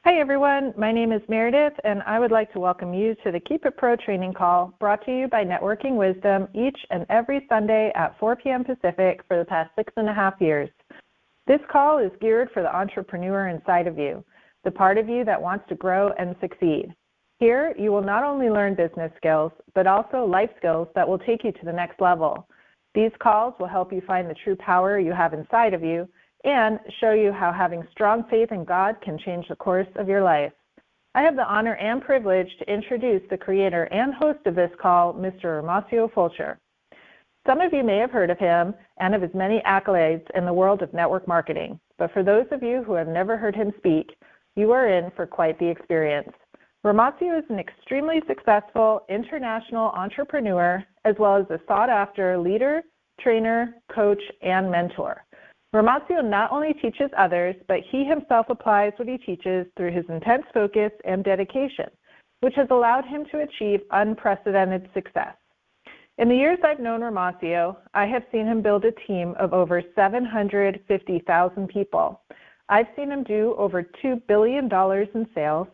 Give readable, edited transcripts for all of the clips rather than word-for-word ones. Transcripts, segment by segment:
Hi everyone, my name is Meredith and I would like to welcome you to the Keep It Pro training call brought to you by Networking Wisdom each and every Sunday at 4 p.m. Pacific for the past 6.5 years. This call is geared for the entrepreneur inside of you, the part of you that wants to grow and succeed. Here, you will not only learn business skills, but also life skills that will take you to the next level. These calls will help you find the true power you have inside of you and show you how having strong faith in God can change the course of your life. I have the honor and privilege to introduce the creator and host of this call, Mr. Romacio Fulcher. Some of you may have heard of him and of his many accolades in the world of network marketing, but for those of you who have never heard him speak, you are in for quite the experience. Romacio is an extremely successful international entrepreneur as well as a sought-after leader, trainer, coach, and mentor. Romacio not only teaches others, but he himself applies what he teaches through his intense focus and dedication, which has allowed him to achieve unprecedented success. In the years I've known Romacio, I have seen him build a team of over 750,000 people. I've seen him do over $2 billion in sales.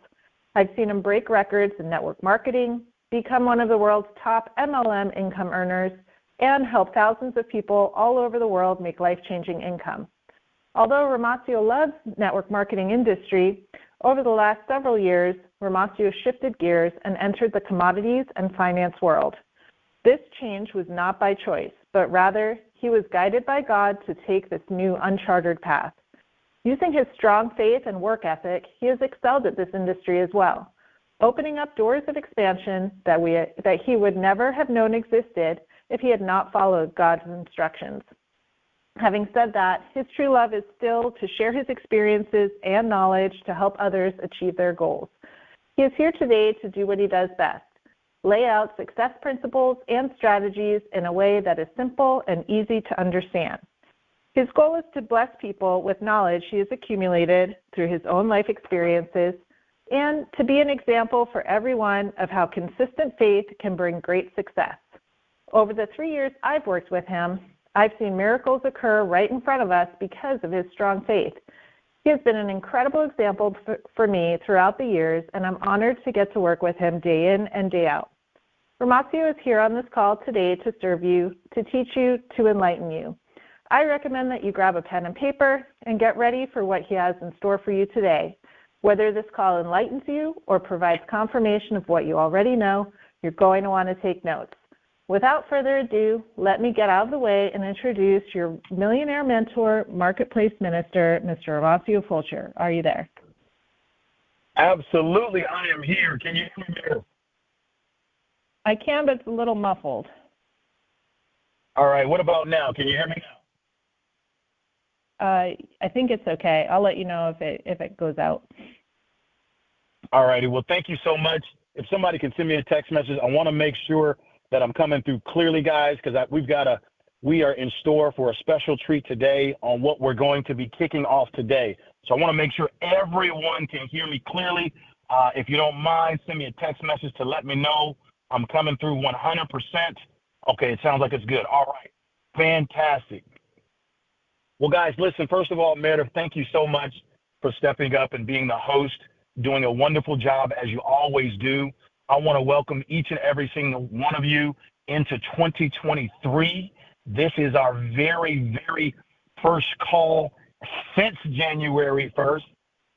I've seen him break records in network marketing, become one of the world's top MLM income earners, and help thousands of people all over the world make life-changing income. Although Romacio loves network marketing industry, over the last several years, Romacio shifted gears and entered the commodities and finance world. This change was not by choice, but rather he was guided by God to take this new uncharted path. Using his strong faith and work ethic, he has excelled at this industry as well, opening up doors of expansion that he would never have known existed if he had not followed God's instructions. Having said that, his true love is still to share his experiences and knowledge to help others achieve their goals. He is here today to do what he does best, lay out success principles and strategies in a way that is simple and easy to understand. His goal is to bless people with knowledge he has accumulated through his own life experiences and to be an example for everyone of how consistent faith can bring great success. Over the 3 years I've worked with him, I've seen miracles occur right in front of us because of his strong faith. He has been an incredible example for me throughout the years, and I'm honored to get to work with him day in and day out. Romacio is here on this call today to serve you, to teach you, to enlighten you. I recommend that you grab a pen and paper and get ready for what he has in store for you today. Whether this call enlightens you or provides confirmation of what you already know, you're going to want to take notes. Without further ado, let me get out of the way and introduce your millionaire mentor, marketplace minister, Mr. Romacio Fulcher. Are you there? Absolutely, I am here. Can you hear me better? I can, but it's a little muffled. All right, what about now? Can you hear me now? I think it's okay. I'll let you know if it goes out. All righty, well, thank you so much. If somebody can send me a text message, I want to make sure that I'm coming through clearly, guys, because we are in store for a special treat today on what we're going to be kicking off today. So I want to make sure everyone can hear me clearly. If you don't mind, send me a text message to let me know I'm coming through 100%. Okay, it sounds like it's good. All right, fantastic. Well, guys, listen, first of all, Meredith, thank you so much for stepping up and being the host, doing a wonderful job as you always do. I want to welcome each and every single one of you into 2023. This is our very, very first call since January 1st.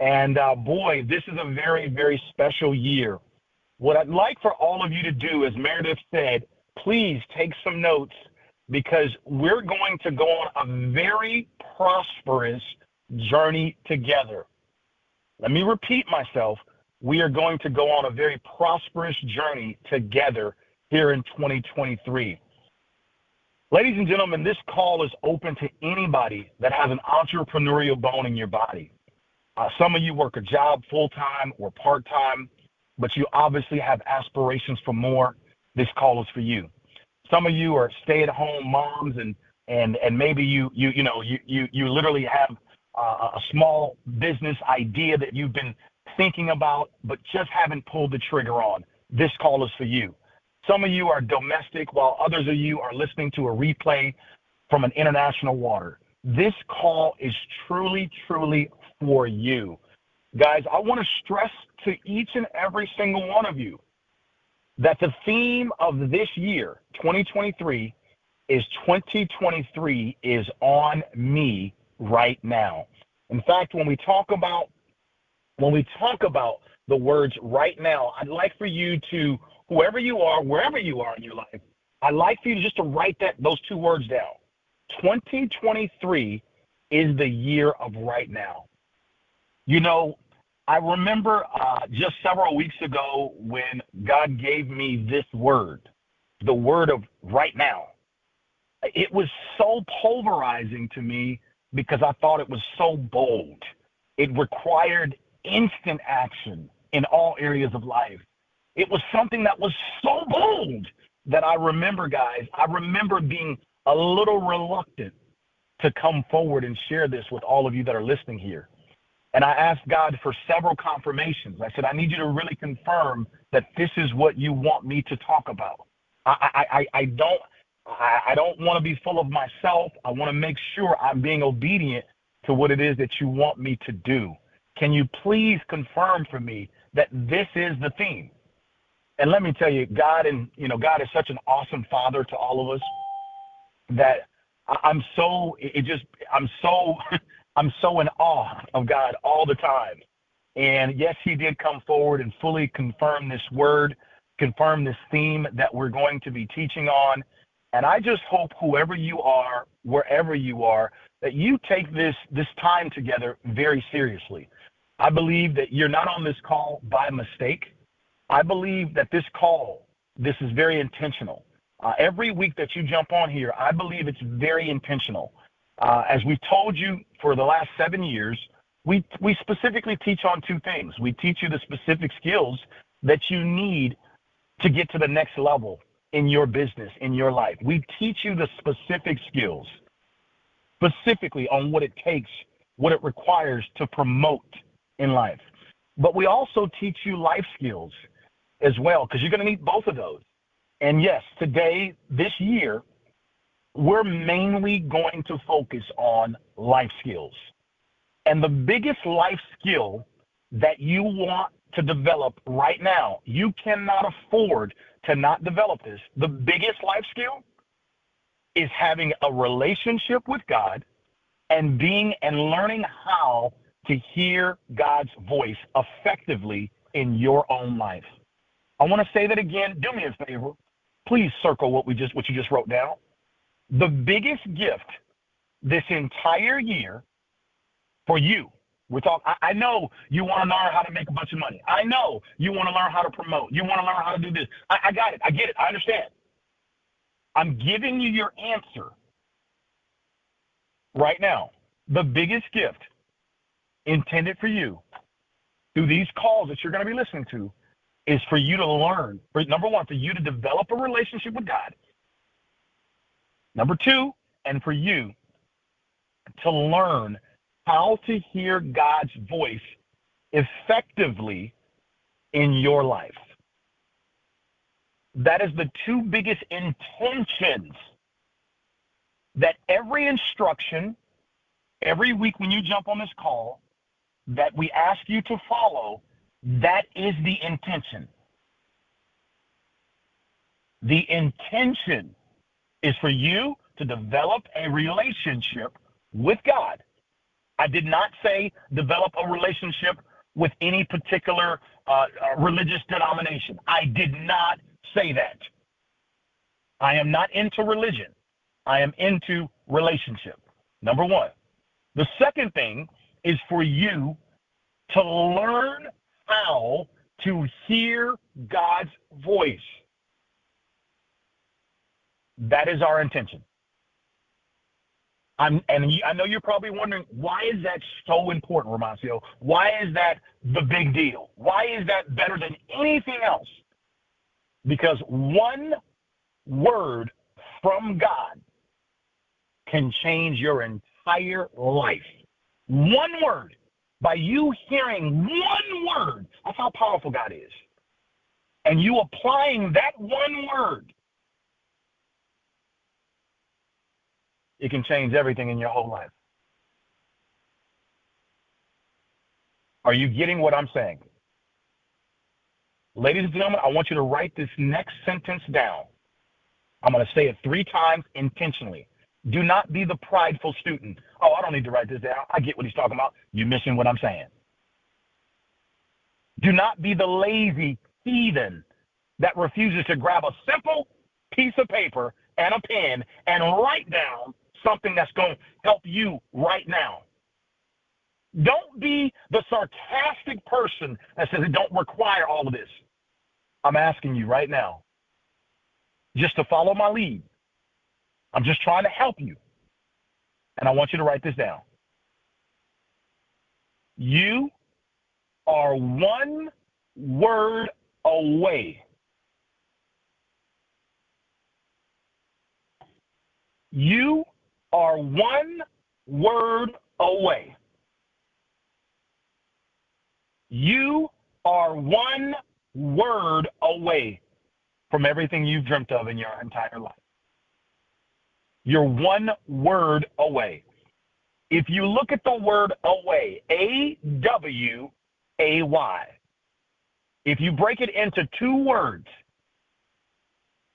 And boy, this is a very, very special year. What I'd like for all of you to do, as Meredith said, please take some notes because we're going to go on a very prosperous journey together. Let me repeat myself. We are going to go on a very prosperous journey together here in 2023. Ladies and gentlemen, this call is open to anybody that has an entrepreneurial bone in your body. Some of you work a job full-time or part-time, but you obviously have aspirations for more. This call is for you. Some of you are stay-at-home moms and maybe you literally have a small business idea that you've been thinking about, but just haven't pulled the trigger on. This call is for you. Some of you are domestic, while others of you are listening to a replay from an international water. This call is truly, truly for you. Guys, I want to stress to each and every single one of you that the theme of this year, 2023, is 2023 is on me right now. In fact, when we talk about the words right now, I'd like for you to, whoever you are, wherever you are in your life, I'd like for you just to write those two words down. 2023 is the year of right now. You know, I remember just several weeks ago when God gave me this word, the word of right now. It was so pulverizing to me because I thought it was so bold. It required instant action in all areas of life. It was something that was so bold that I remember, guys, I remember being a little reluctant to come forward and share this with all of you that are listening here. And I asked God for several confirmations. I said, I need you to really confirm that this is what you want me to talk about. I don't want to be full of myself. I want to make sure I'm being obedient to what it is that you want me to do. Can you please confirm for me that this is the theme? And let me tell you, God is such an awesome father to all of us that I'm so in awe of God all the time. And yes, he did come forward and fully confirm this word, confirm this theme that we're going to be teaching on. And I just hope whoever you are, wherever you are, that you take this time together very seriously. I believe that you're not on this call by mistake. I believe that this is very intentional. Every week that you jump on here, I believe it's very intentional. As we've told you for the last 7 years, we specifically teach on two things. We teach you the specific skills that you need to get to the next level in your business, in your life. We teach you the specific skills, specifically on what it takes, what it requires to promote in life. But we also teach you life skills as well, because you're going to need both of those. And yes, today, this year, we're mainly going to focus on life skills. And the biggest life skill that you want to develop right now, you cannot afford to not develop this. The biggest life skill is having a relationship with God and learning how to hear God's voice effectively in your own life. I want to say that again. Do me a favor. Please circle what you just wrote down. The biggest gift this entire year for you, I know you want to learn how to make a bunch of money. I know you want to learn how to promote. You want to learn how to do this. I got it. I get it. I understand. I'm giving you your answer right now. The biggest gift intended for you through these calls that you're going to be listening to is for you to learn. Number one, for you to develop a relationship with God. Number two, and for you to learn how to hear God's voice effectively in your life. That is the two biggest intentions that every instruction, every week when you jump on this call, that we ask you to follow, that is the intention. The intention is for you to develop a relationship with God. I did not say develop a relationship with any particular religious denomination. I did not say that. I am not into religion. I am into relationship. Number one. The second thing is for you to learn how to hear God's voice. That is our intention. I know you're probably wondering, why is that so important, Romacio? Why is that the big deal? Why is that better than anything else? Because one word from God can change your entire life. One word. By you hearing one word, that's how powerful God is. And you applying that one word, it can change everything in your whole life. Are you getting what I'm saying? Ladies and gentlemen, I want you to write this next sentence down. I'm going to say it 3 times intentionally. Do not be the prideful student. Oh, I don't need to write this down. I get what he's talking about. You're missing what I'm saying. Do not be the lazy heathen that refuses to grab a simple piece of paper and a pen and write down something that's going to help you right now. Don't be the sarcastic person that says it don't require all of this. I'm asking you right now just to follow my lead. I'm just trying to help you. And I want you to write this down. You are one word away. You are one word away. You are one word away from everything you've dreamt of in your entire life. You're one word away. If you look at the word away, A-W-A-Y, if you break it into 2 words,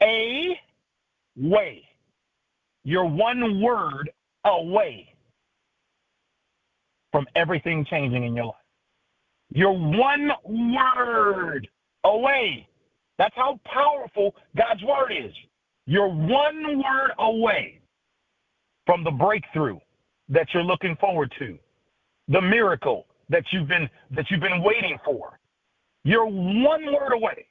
way, you're one word away from everything changing in your life. You're one word away. That's how powerful God's word is. You're one word away from the breakthrough that you're looking forward to, the miracle that you've been waiting for. You're one word away.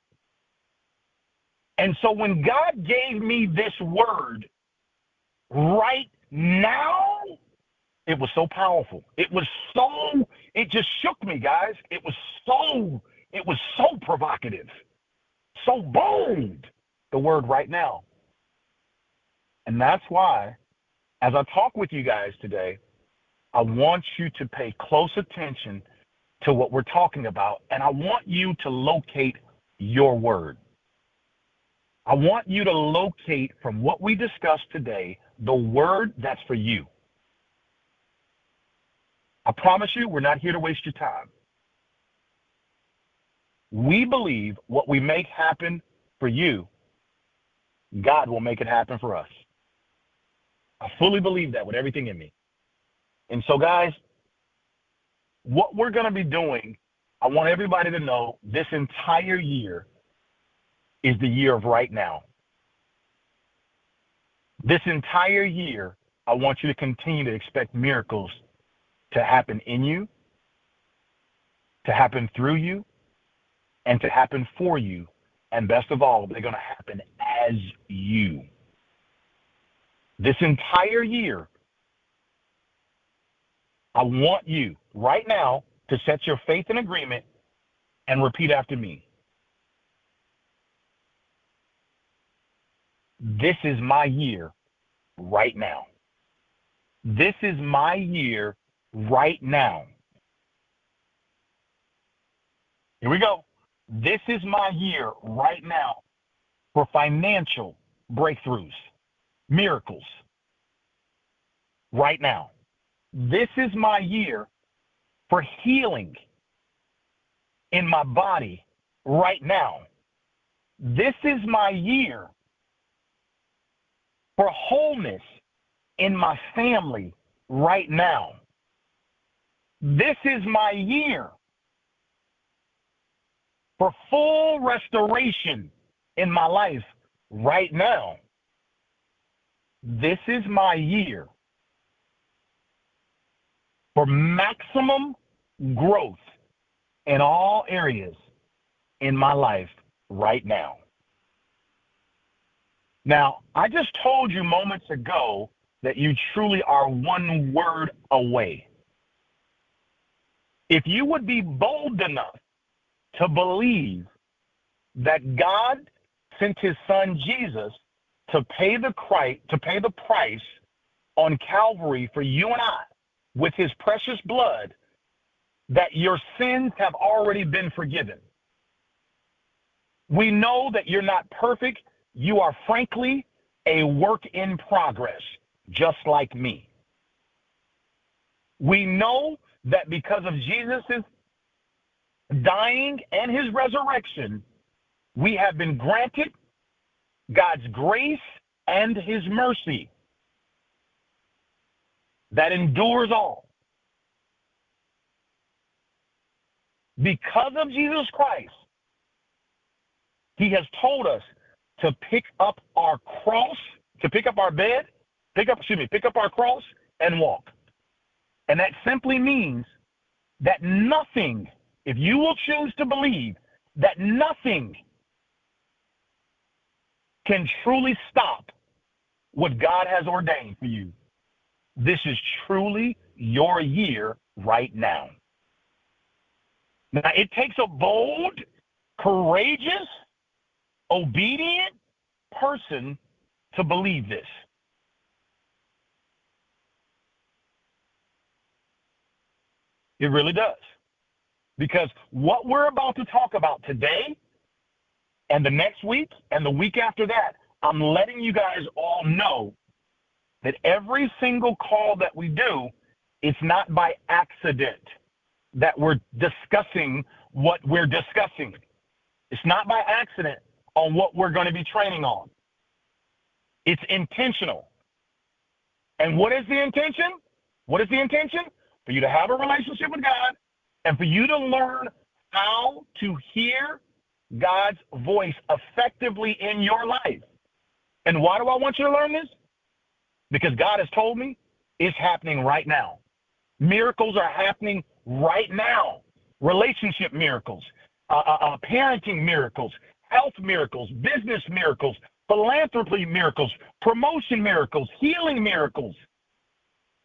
And so when God gave me this word right now, it was so powerful. It just shook me, guys. It was so provocative, so bold, the word right now. And that's why, as I talk with you guys today, I want you to pay close attention to what we're talking about, and I want you to locate your word. I want you to locate from what we discussed today the word that's for you. I promise you, we're not here to waste your time. We believe what we make happen for you, God will make it happen for us. I fully believe that with everything in me. And so, guys, what we're going to be doing, I want everybody to know this entire year is the year of right now. This entire year, I want you to continue to expect miracles to happen in you, to happen through you, and to happen for you. And best of all, they're going to happen as you. This entire year, I want you right now to set your faith in agreement and repeat after me. This is my year right now. This is my year right now. Here we go. This is my year right now for financial breakthroughs, miracles, right now. This is my year for healing in my body right now. This is my year for wholeness in my family right now. This is my year for full restoration in my life right now. This is my year for maximum growth in all areas in my life right now. Now, I just told you moments ago that you truly are one word away. If you would be bold enough to believe that God sent his son Jesus to pay the price on Calvary for you and I with his precious blood, that your sins have already been forgiven. We know that you're not perfect. You are frankly a work in progress, just like me. We know that because of Jesus' dying, and his resurrection, we have been granted God's grace and his mercy that endures all. Because of Jesus Christ, he has told us to pick up our cross, to pick up our bed, pick up our cross and walk. And that simply means that nothing, if you will choose to believe that nothing can truly stop what God has ordained for you, this is truly your year right now. Now, it takes a bold, courageous, obedient person to believe this. It really does. Because what we're about to talk about today and the next week and the week after that, I'm letting you guys all know that every single call that we do, it's not by accident that we're discussing what we're discussing. It's not by accident on what we're going to be training on. It's intentional. And what is the intention? What is the intention? For you to have a relationship with God and for you to learn how to hear God's voice effectively in your life. And why do I want you to learn this? Because God has told me it's happening right now. Miracles are happening right now. Relationship miracles, parenting miracles, health miracles, business miracles, philanthropy miracles, promotion miracles, healing miracles.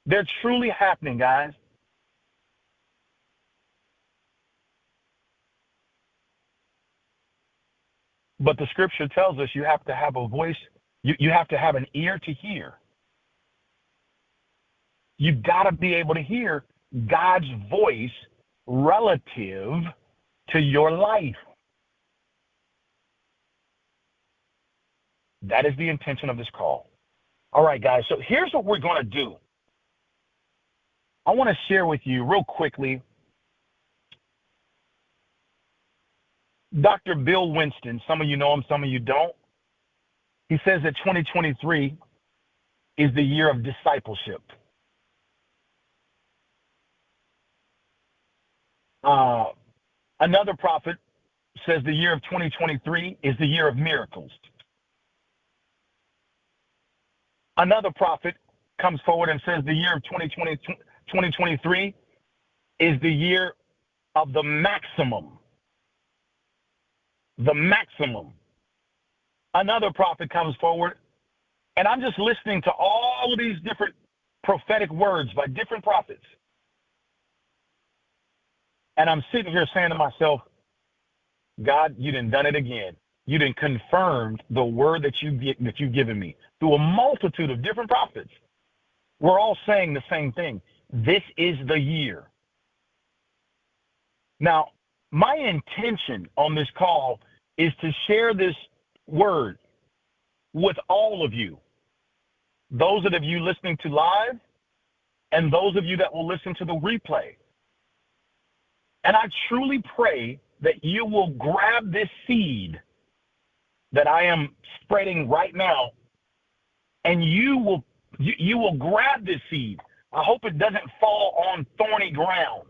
They're truly happening, guys. But the scripture tells us you have to have a voice. You have to have an ear to hear. You've got to be able to hear God's voice relative to your life. That is the intention of this call. All right, guys, so here's what we're going to do. I want to share with you real quickly Dr. Bill Winston. Some of you know him, some of you don't. He says that 2023 is the year of discipleship. Another prophet says the year of 2023 is the year of miracles. Another prophet comes forward and says the year of 2023 is the year of the maximum. The maximum. Another prophet comes forward, and I'm just listening to all of these different prophetic words by different prophets. And I'm sitting here saying to myself, God, you done it again. You done confirmed the word that you've given me through a multitude of different prophets. We're all saying the same thing. This is the year. Now, my intention on this call is to share this word with all of you. Those of you listening to live and those of you that will listen to the replay. And I truly pray that you will grab this seed that I am spreading right now, and you will grab this seed. I hope it doesn't fall on thorny ground.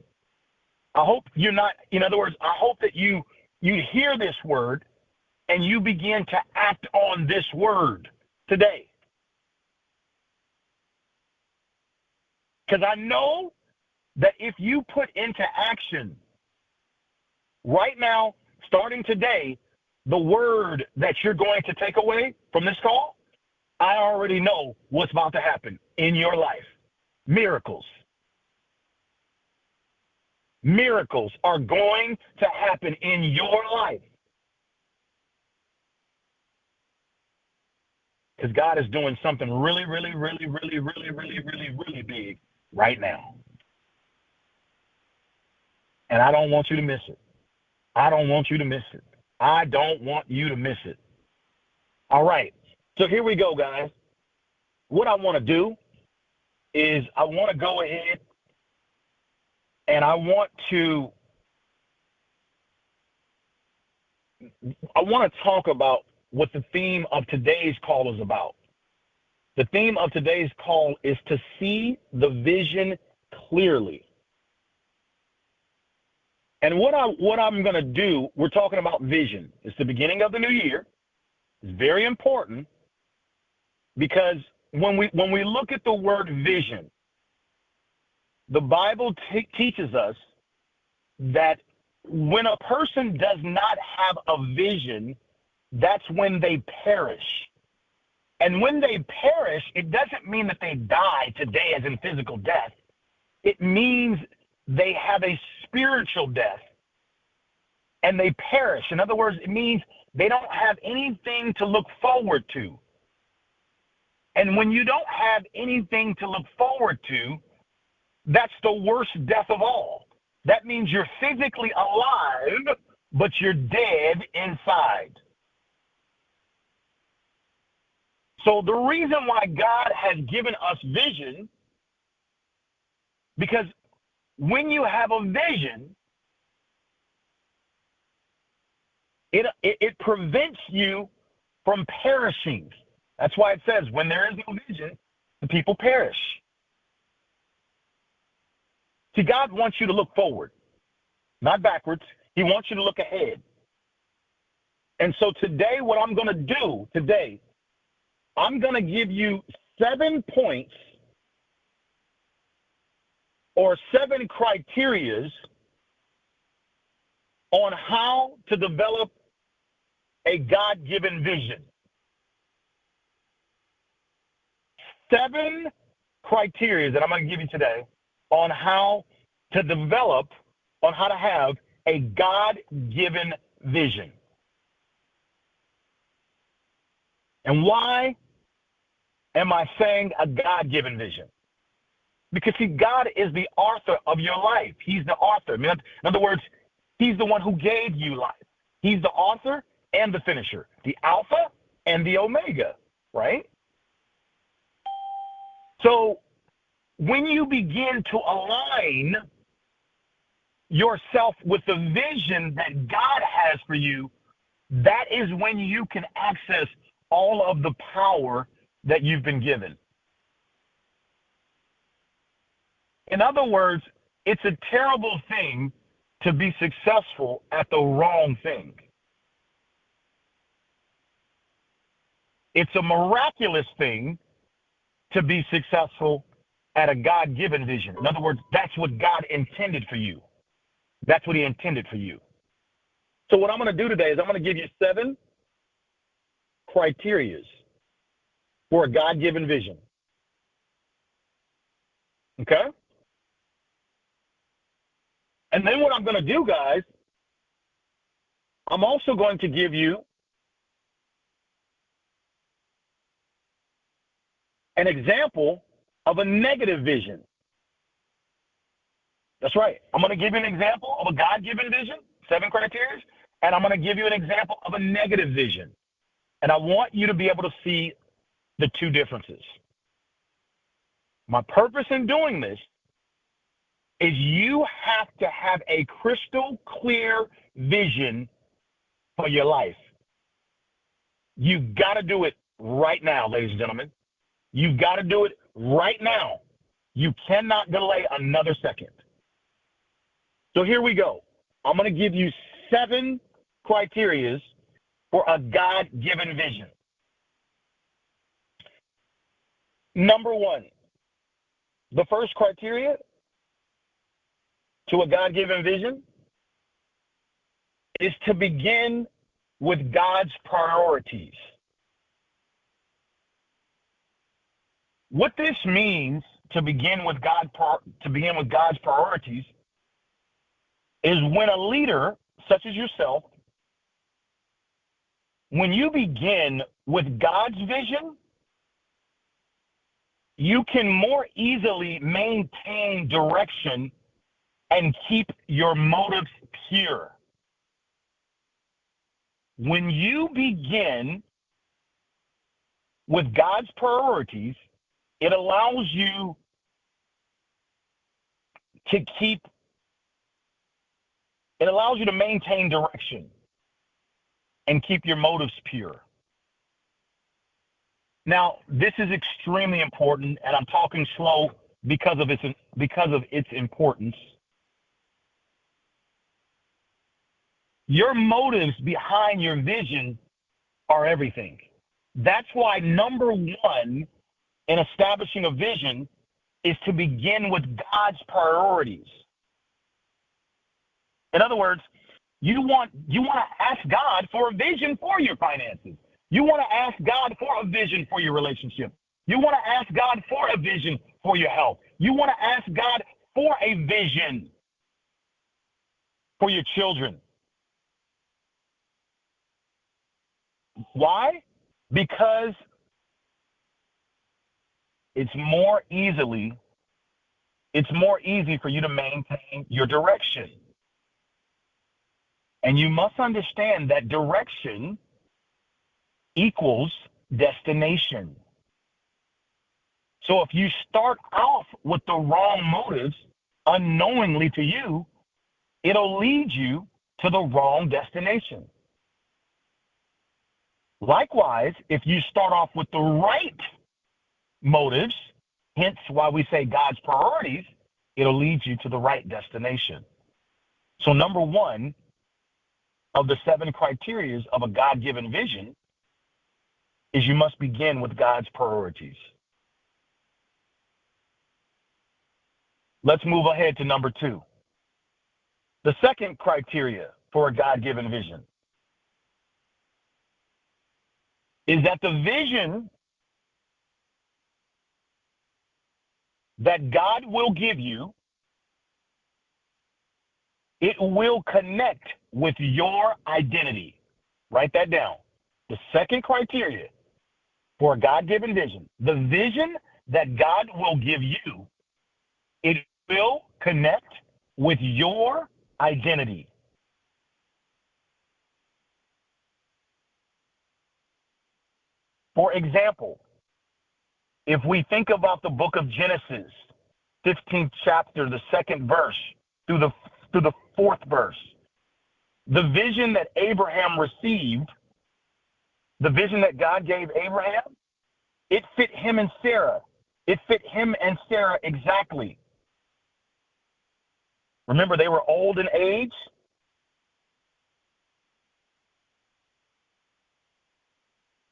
I hope you're not, in other words, I hope that you hear this word and you begin to act on this word today. Because I know that if you put into action right now, starting today, the word that you're going to take away from this call, I already know what's about to happen in your life. Miracles. Miracles are going to happen in your life. Because God is doing something really, really, really, really, really, really, really, really big right now. And I don't want you to miss it. I don't want you to miss it. I don't want you to miss it. All right. So here we go, guys. What I want to do is I want to go ahead and I want to I want to talk about what the theme of today's call is about. The theme of today's call is to see the vision clearly. And what I'm going to do, we're talking about vision. It's the beginning of the new year. It's very important because when we look at the word vision, the Bible teaches us that when a person does not have a vision, that's when they perish. And when they perish, it doesn't mean that they die today as in physical death. It means they have a spiritual death and they perish. In other words, it means they don't have anything to look forward to. And when you don't have anything to look forward to, that's the worst death of all. That means you're physically alive, but you're dead inside. So the reason why God has given us vision, because when you have a vision, it prevents you from perishing. That's why it says, when there is no vision, the people perish. See, God wants you to look forward, not backwards. He wants you to look ahead. And so today, what I'm going to do today, I'm going to give you 7 points or 7 criterias on how to develop a God-given vision. 7 criteria that I'm going to give you today on how to develop, on how to have a God-given vision. And why am I saying a God-given vision? Because, see, God is the author of your life. He's the author. In other words, he's the one who gave you life. He's the author and the finisher, the Alpha and the Omega, right? So when you begin to align yourself with the vision that God has for you, that is when you can access all of the power that you've been given. In other words, it's a terrible thing to be successful at the wrong thing. It's a miraculous thing to be successful at a God-given vision. In other words, that's what God intended for you. That's what he intended for you. So what I'm going to do today is I'm going to give you 7 criterias for a God-given vision. Okay? And then what I'm going to do, guys, I'm also going to give you an example of a negative vision. That's right. I'm going to give you an example of a God-given vision, 7 criteria, and I'm going to give you an example of a negative vision. And I want you to be able to see the 2 differences. My purpose in doing this is you have to have a crystal clear vision for your life. You got to do it right now, ladies and gentlemen. You got to do it right now. You cannot delay another second. So here we go. I'm going to give you 7 criterias for a God-given vision. Number 1, the first criteria to a God-given vision is to begin with God's priorities. What this means to begin with God's priorities is when a leader such as yourself, when you begin with God's vision, you can more easily maintain direction and keep your motives pure. When you begin with God's priorities, it allows you to maintain direction. and keep your motives pure. Now, this is extremely important, and I'm talking slow because of its importance. Your motives behind your vision are everything. That's why number one in establishing a vision is to begin with God's priorities. In other words, you want to ask God for a vision for your finances. You want to ask God for a vision for your relationship. You want to ask God for a vision for your health. You want to ask God for a vision for your children. Why? Because it's more easy for you to maintain your direction. And you must understand that direction equals destination. So if you start off with the wrong motives unknowingly to you, it'll lead you to the wrong destination. Likewise, if you start off with the right motives, hence why we say God's priorities, it'll lead you to the right destination. So number one of the 7 criteria of a God-given vision is you must begin with God's priorities. Let's move ahead to number 2. The second criteria for a God-given vision is that the vision that God will give you, it will connect with your identity. Write that down. The second criteria for a God-given vision, the vision that God will give you, it will connect with your identity. For example, if we think about the book of Genesis, 15th chapter, the 2nd verse through the 4th verse, the vision that Abraham received, the vision that God gave Abraham, it fit him and Sarah. It fit him and Sarah exactly. Remember, they were old in age.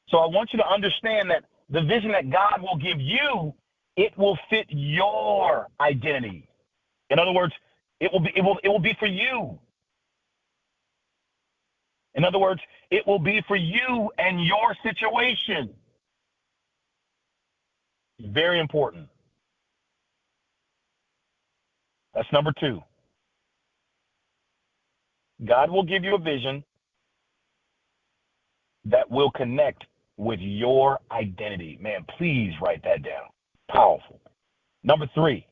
So I want you to understand that the vision that God will give you, it will fit your identity. In other words, it will be for you. In other words, it will be for you and your situation. Very important. That's number 2. God will give you a vision that will connect with your identity. Man, please write that down. Powerful. Number 3.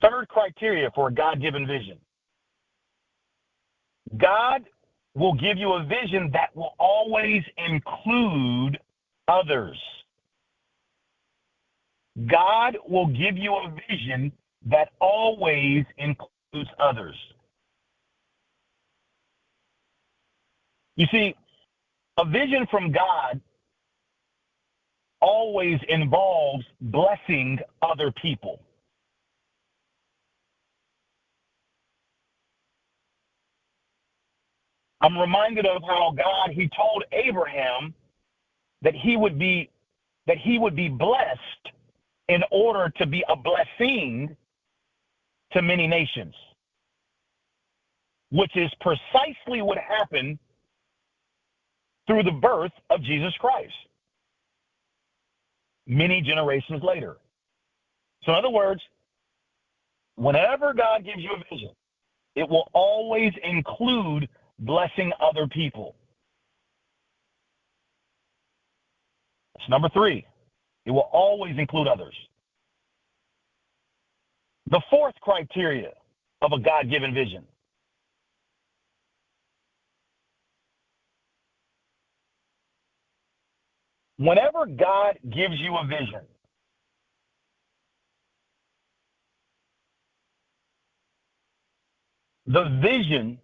Third criteria for a God-given vision. God will give you a vision that will always include others. God will give you a vision that always includes others. You see, a vision from God always involves blessing other people. I'm reminded of how God, he told Abraham that he would be blessed in order to be a blessing to many nations, which is precisely what happened through the birth of Jesus Christ many generations later. So in other words, whenever God gives you a vision, it will always include blessing other people. That's number 3. It will always include others. The 4th criteria of a God-given vision. Whenever God gives you a vision, the vision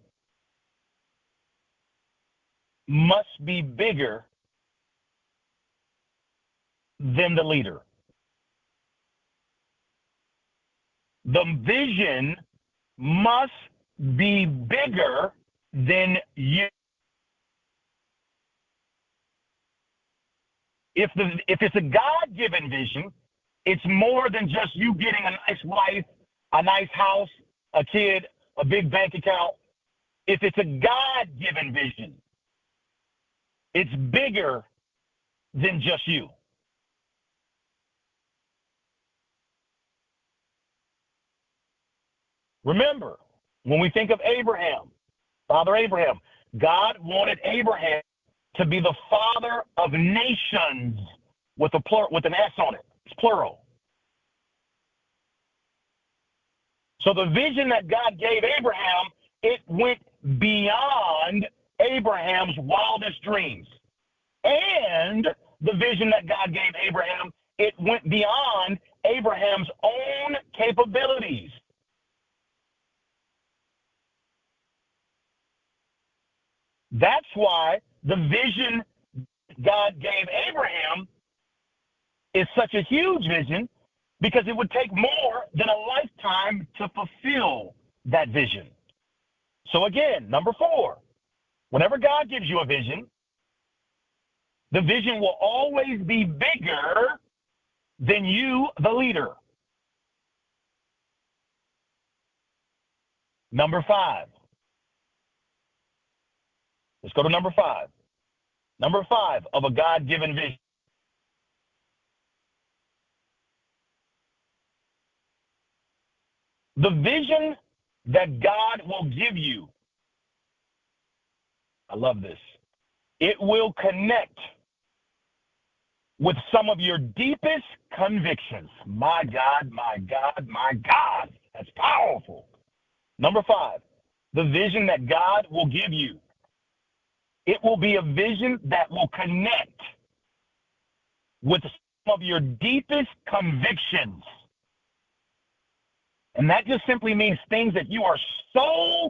must be bigger than the leader. The vision must be bigger than you. If it's a God-given vision, it's more than just you getting a nice wife, a nice house, a kid, a big bank account. If it's a God-given vision, it's bigger than just you. Remember, when we think of Abraham, Father Abraham, God wanted Abraham to be the father of nations with an S on it. It's plural. So the vision that God gave Abraham, it went beyond Abraham's wildest dreams. And the vision that God gave Abraham, it went beyond Abraham's own capabilities. That's why the vision God gave Abraham is such a huge vision, because it would take more than a lifetime to fulfill that vision. So again, number 4, whenever God gives you a vision, the vision will always be bigger than you, the leader. Number 5. Let's go to number 5. Number 5 of a God-given vision. The vision that God will give you, I love this, it will connect with some of your deepest convictions. My God, my God, my God. That's powerful. Number 5, the vision that God will give you, it will be a vision that will connect with some of your deepest convictions. And that just simply means things that you are so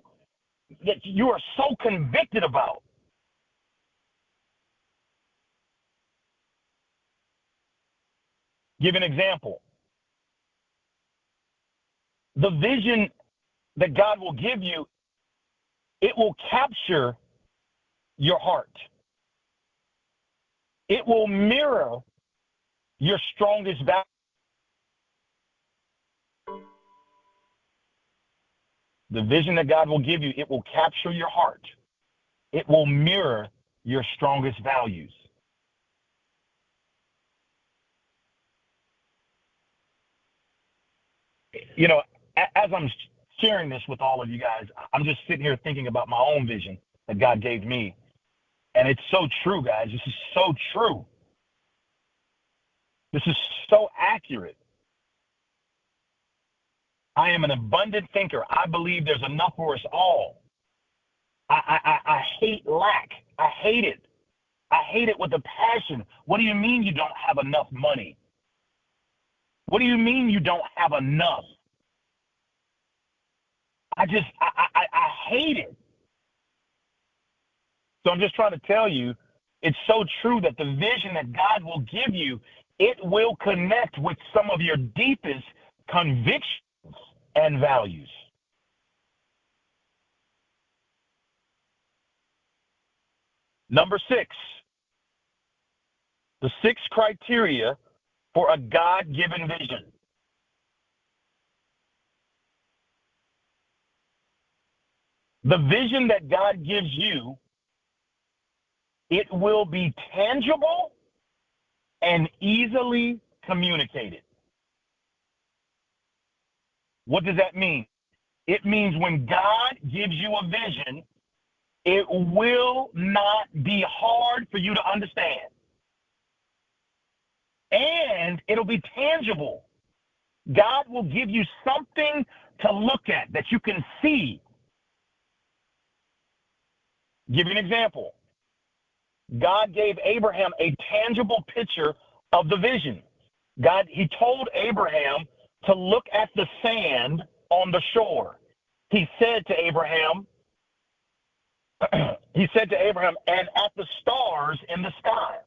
convicted about. Give an example. The vision that God will give you, it will capture your heart. It will mirror your strongest value. The vision that God will give you, it will capture your heart. It will mirror your strongest values. You know, as I'm sharing this with all of you guys, I'm just sitting here thinking about my own vision that God gave me. And it's so true, guys. This is so true. This is so accurate. I am an abundant thinker. I believe there's enough for us all. I hate lack. I hate it. I hate it with a passion. What do you mean you don't have enough money? What do you mean you don't have enough? I hate it. So I'm just trying to tell you, it's so true that the vision that God will give you, it will connect with some of your deepest convictions and values. Number 6, the 6 criteria for a God-given vision. The vision that God gives you, it will be tangible and easily communicated. What does that mean? It means when God gives you a vision, it will not be hard for you to understand. And it'll be tangible. God will give you something to look at that you can see. Give you an example. God gave Abraham a tangible picture of the vision. He told Abraham to look at the sand on the shore. He said to Abraham, He said to Abraham, and at the stars in the sky.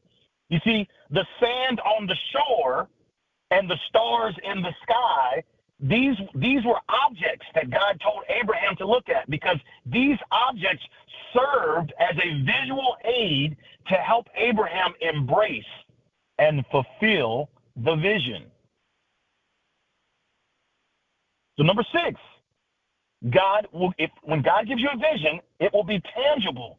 You see, the sand on the shore and the stars in the sky, these were objects that God told Abraham to look at, because these objects served as a visual aid to help Abraham embrace and fulfill the vision. So number 6, when God gives you a vision, it will be tangible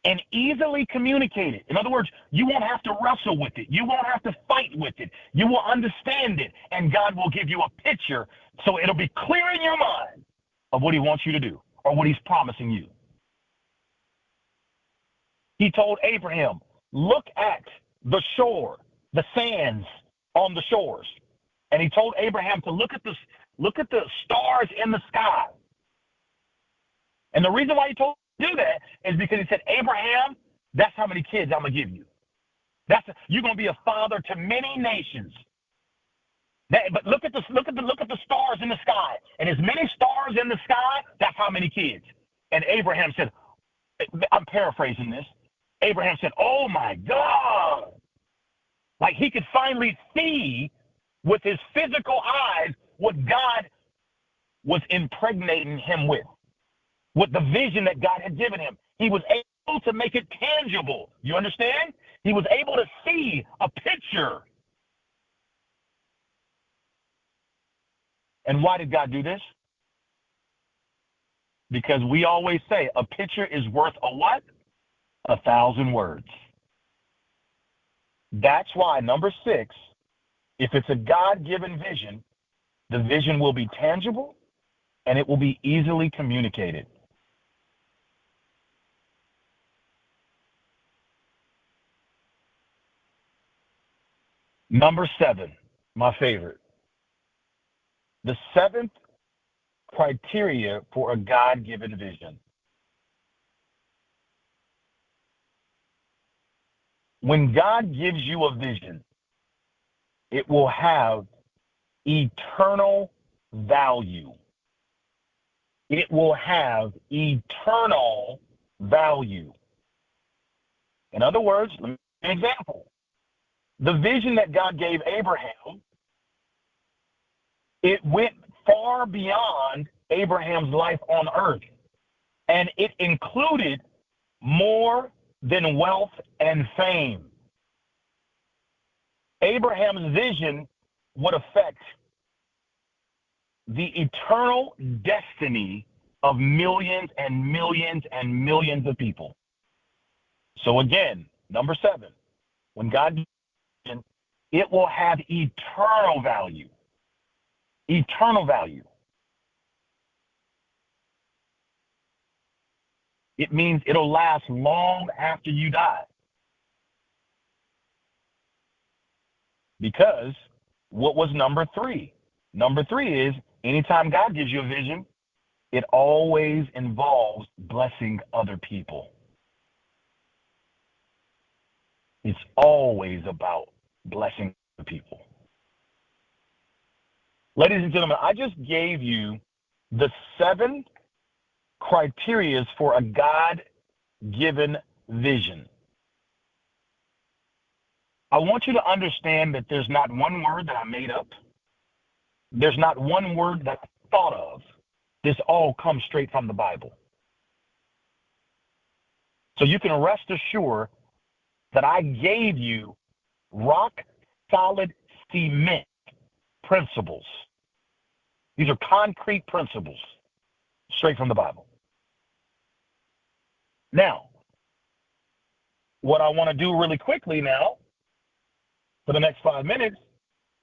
and easily communicated. In other words, you won't have to wrestle with it. You won't have to fight with it. You will understand it, and God will give you a picture, so it'll be clear in your mind of what he wants you to do or what he's promising you. He told Abraham, look at the shore, the sands on the shores. And he told Abraham to look at the stars in the sky. And the reason why he told him to do that is because he said, Abraham, that's how many kids I'm going to give you. You're going to be a father to many nations. But look at the stars in the sky. And as many stars in the sky, that's how many kids. And Abraham said, I'm paraphrasing this. Abraham said, oh my God. Like he could finally see with his physical eyes what God was impregnating him with the vision that God had given him. He was able to make it tangible. You understand? He was able to see a picture. And why did God do this? Because we always say a picture is worth a what? 1,000 words. That's why number 6, if it's a God-given vision, the vision will be tangible and it will be easily communicated. Number 7, my favorite. The 7th criteria for a God-given vision. When God gives you a vision, it will have eternal value. It will have eternal value. In other words, let me give you an example. The vision that God gave Abraham, it went far beyond Abraham's life on earth, and it included more than wealth and fame. Abraham's vision would affect the eternal destiny of millions and millions and millions of people. So again, number 7, when God gives a vision, it will have eternal value. Eternal value. It means it'll last long after you die. Because what was number 3? Number 3 is anytime God gives you a vision, it always involves blessing other people. It's always about blessing other people. Ladies and gentlemen, I just gave you the 7 criteria for a God-given vision. I want you to understand that there's not one word that I made up. There's not one word that I thought of. This all comes straight from the Bible. So you can rest assured that I gave you rock solid cement principles. These are concrete principles straight from the Bible. Now, what I want to do really quickly now for the next 5 minutes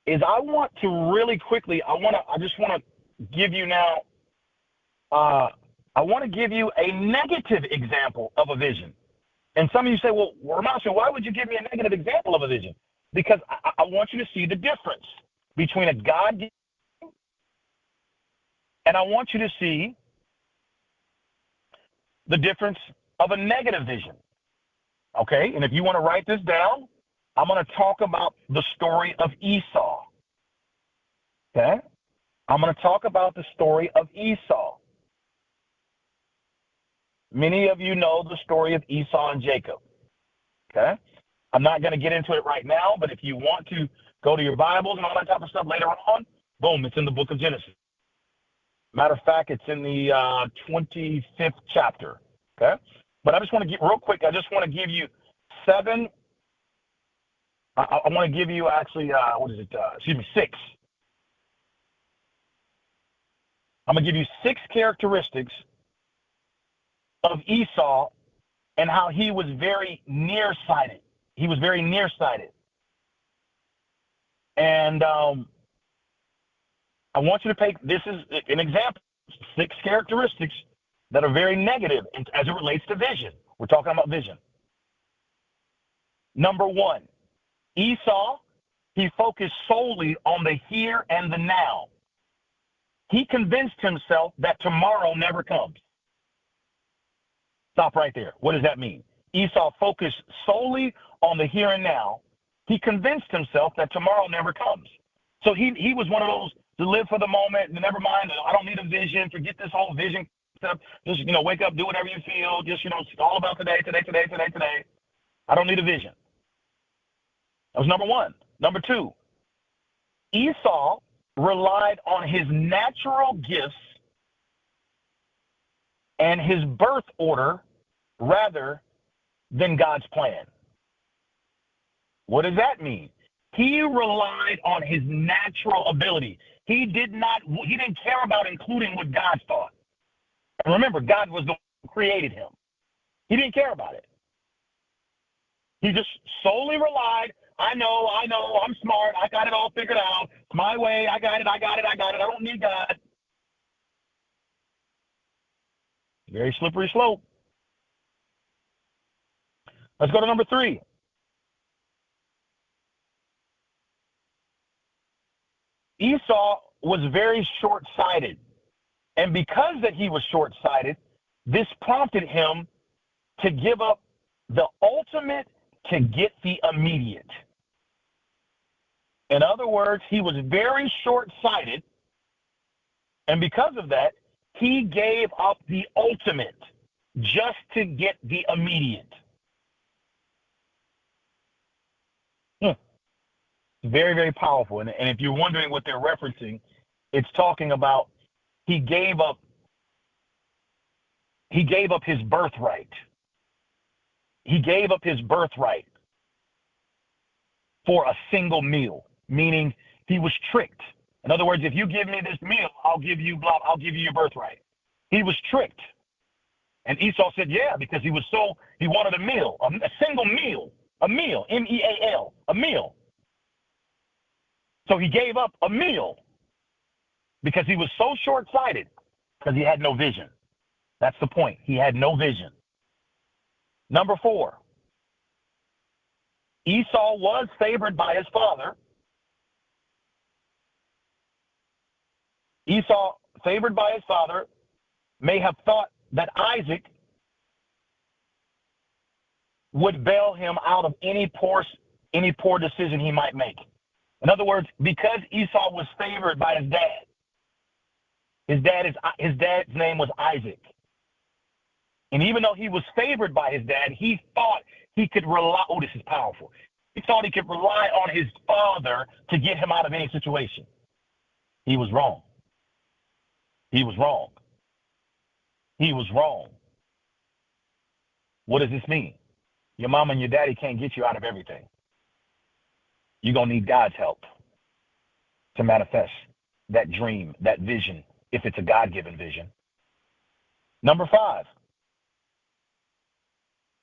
is I want to really quickly, I just want to give you now, I want to give you a negative example of a vision. And some of you say, well, Romacio, why would you give me a negative example of a vision? Because I want you to see the difference between a God and I want you to see the difference of a negative vision. Okay? And if you want to write this down, I'm going to talk about the story of Esau. Okay? I'm going to talk about the story of Esau. Many of you know the story of Esau and Jacob. Okay? I'm not going to get into it right now, but if you want to go to your Bibles and all that type of stuff later on, boom, it's in the book of Genesis. Matter of fact, it's in the 25th chapter. Okay? But I just want to get real quick, I just want to give you I want to give you actually, six. I'm going to give you 6 characteristics of Esau and how he was very nearsighted. He was very nearsighted. And I want you to take, this is an example, 6 characteristics that are very negative as it relates to vision. We're talking about vision. Number 1, Esau, he focused solely on the here and the now. He convinced himself that tomorrow never comes. Stop right there. What does that mean? Esau focused solely on the here and now. He convinced himself that tomorrow never comes. So he was one of those to live for the moment. Never mind, I don't need a vision. Forget this whole vision stuff. Just, wake up, do whatever you feel. Just, it's all about today. I don't need a vision. That was number 1. Number 2, Esau relied on his natural gifts and his birth order rather than God's plan. What does that mean? He relied on his natural ability. He didn't care about including what God thought. And remember, God was the one who created him. He didn't care about it. He just solely relied, I know, I'm smart, I got it all figured out. It's my way, I got it, I don't need God. Very slippery slope. Let's go to number 3. Esau was very short-sighted. And because that he was short-sighted, this prompted him to give up the ultimate to get the immediate. In other words, he was very short-sighted, and because of that, he gave up the ultimate just to get the immediate. Very, very powerful. And if you're wondering what they're referencing, it's talking about he gave up his birthright. He gave up his birthright for a single meal, meaning he was tricked. In other words, if you give me this meal, I'll give you your birthright. He was tricked. And Esau said, yeah, because he wanted a meal, a single meal, a meal, M-E-A-L, a meal. So he gave up a meal because he was so short-sighted because he had no vision. That's the point. He had no vision. Number 4, Esau was favored by his father. Esau, favored by his father, may have thought that Isaac would bail him out of any poor decision he might make. In other words, because Esau was favored by his dad, his dad's name was Isaac. And even though he was favored by his dad, he thought he could rely, this is powerful. He thought he could rely on his father to get him out of any situation. He was wrong. He was wrong. He was wrong. What does this mean? Your mom and your daddy can't get you out of everything. You're going to need God's help to manifest that dream, that vision, if it's a God-given vision. Number 5,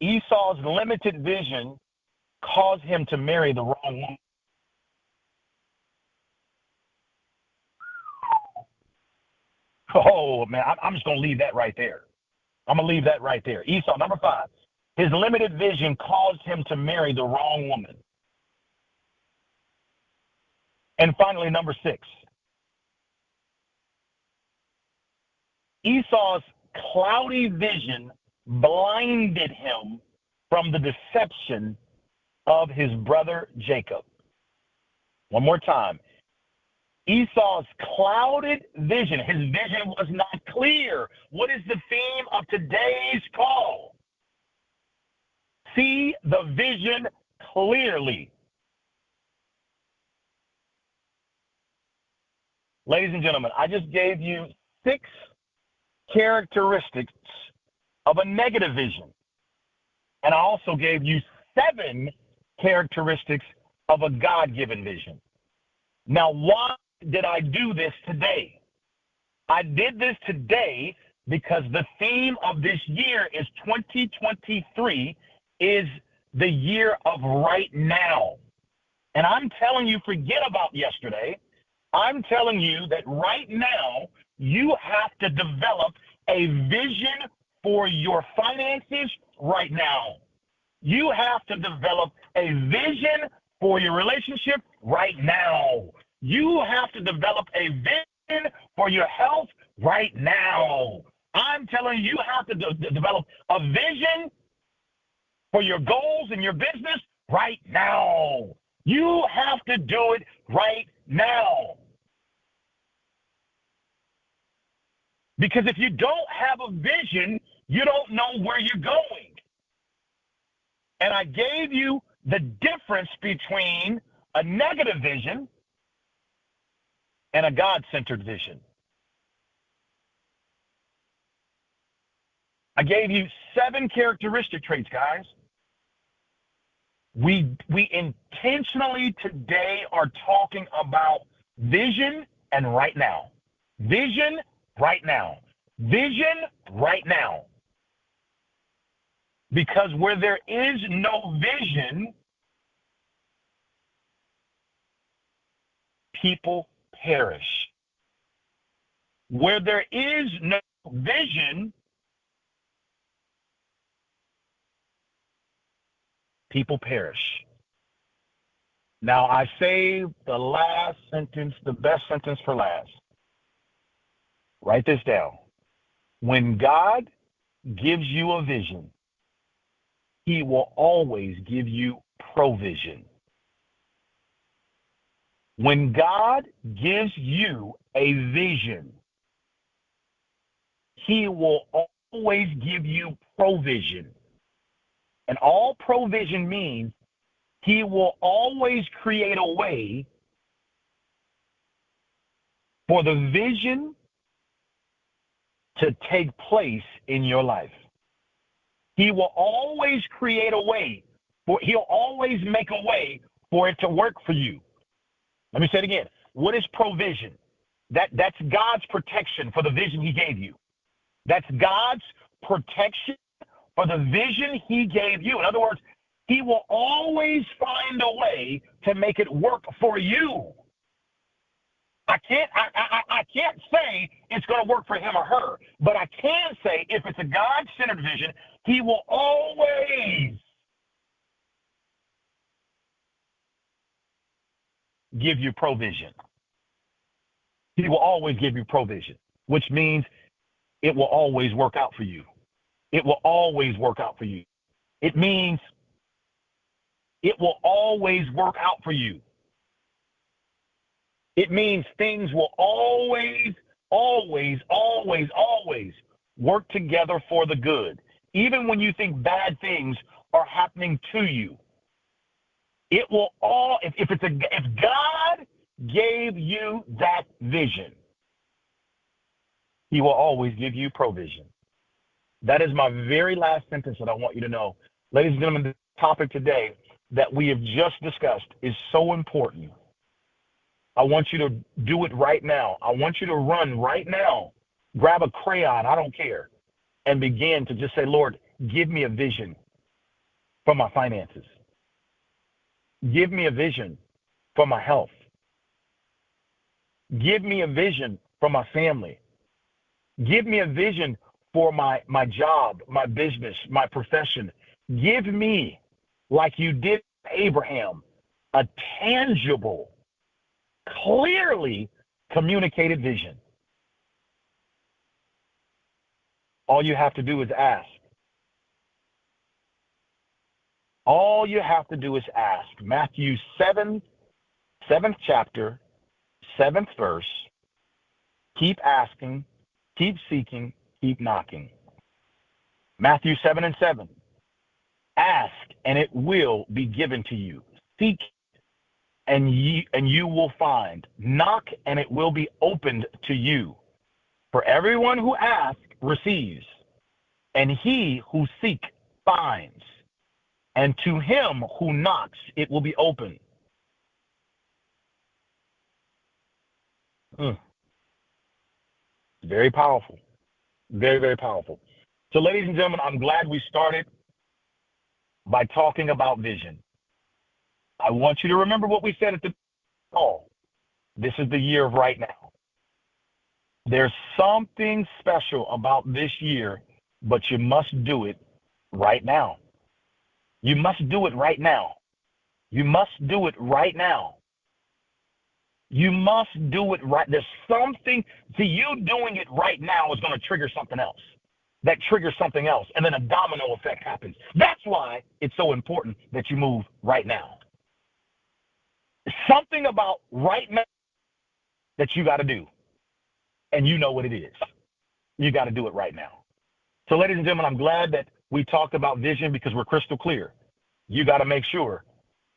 Esau's limited vision caused him to marry the wrong woman. Oh, man, I'm just going to leave that right there. I'm going to leave that right there. Esau, number 5, his limited vision caused him to marry the wrong woman. And finally, number 6, Esau's cloudy vision blinded him from the deception of his brother Jacob. One more time. Esau's clouded vision, his vision was not clear. What is the theme of today's call? See the vision clearly. Ladies and gentlemen, I just gave you 6 characteristics of a negative vision. And I also gave you 7 characteristics of a God-given vision. Now, why did I do this today? I did this today because the theme of this year is 2023 is the year of right now. And I'm telling you, forget about yesterday. I'm telling you that right now, you have to develop a vision for your finances right now. You have to develop a vision for your relationship right now. You have to develop a vision for your health right now. I'm telling you, you have to develop a vision for your goals in your business right now. You have to do it right now. Because if you don't have a vision, you don't know where you're going. And I gave you the difference between a negative vision and a God-centered vision. I gave you 7 characteristic traits, guys. We intentionally today are talking about vision and right now. Vision right now. Vision right now. Because where there is no vision, people perish. Where there is no vision, people perish. Now, I saved the last sentence, the best sentence for last. Write this down. When God gives you a vision, He will always give you provision. When God gives you a vision, He will always give you provision. And all provision means He will always create a way for the vision to take place in your life. He will always create a way, He'll always make a way for it to work for you. Let me say it again. What is provision? That's God's protection for the vision He gave you. That's God's protection for the vision He gave you. In other words, He will always find a way to make it work for you. I can't say it's going to work for him or her, but I can say if it's a God-centered vision, He will always give you provision. He will always give you provision, which means it will always work out for you. It will always work out for you. It means it will always work out for you. It means things will always work together for the good. Even when you think bad things are happening to you, it will if God gave you that vision, He will always give you provision. That is my very last sentence that I want you to know. Ladies and gentlemen, the topic today that we have just discussed is so important. I want you to do it right now. I want you to run right now. Grab a crayon, I don't care, and begin to just say, Lord, give me a vision for my finances. Give me a vision for my health. Give me a vision for my family. Give me a vision for my job, my business, my profession. Give me, like you did Abraham, a tangible, clearly communicated vision. All you have to do is ask. All you have to do is ask. Matthew 7th chapter, 7th verse, keep asking, keep seeking, keep knocking. Matthew 7:7. Ask, and it will be given to you. Seek, and you will find. Knock, and it will be opened to you. For everyone who asks receives, and he who seeks finds, and to him who knocks it will be open. Very powerful. Very, very powerful. So, ladies and gentlemen, I'm glad we started by talking about vision. I want you to remember what we said at the call. This is the year of right now. There's something special about this year, but you must do it right now. You must do it right now. You must do it right now. You must do it right. There's something, see, you doing it right now is going to trigger something else. That triggers something else, and then a domino effect happens. That's why it's so important that you move right now. Something about right now that you got to do, and you know what it is. You got to do it right now. So, ladies and gentlemen, I'm glad that we talked about vision because we're crystal clear. You got to make sure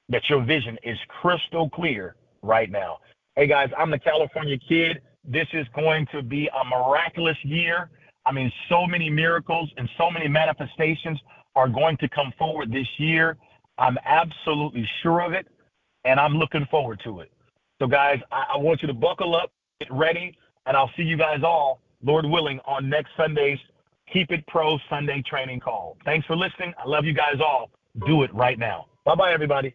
that your vision is crystal clear right now. Hey, guys, I'm the California Kid. This is going to be a miraculous year. I mean, so many miracles and so many manifestations are going to come forward this year. I'm absolutely sure of it, and I'm looking forward to it. So, guys, I want you to buckle up, get ready, and I'll see you guys all, Lord willing, on next Sunday's Keep It Pro Sunday training call. Thanks for listening. I love you guys all. Do it right now. Bye-bye, everybody.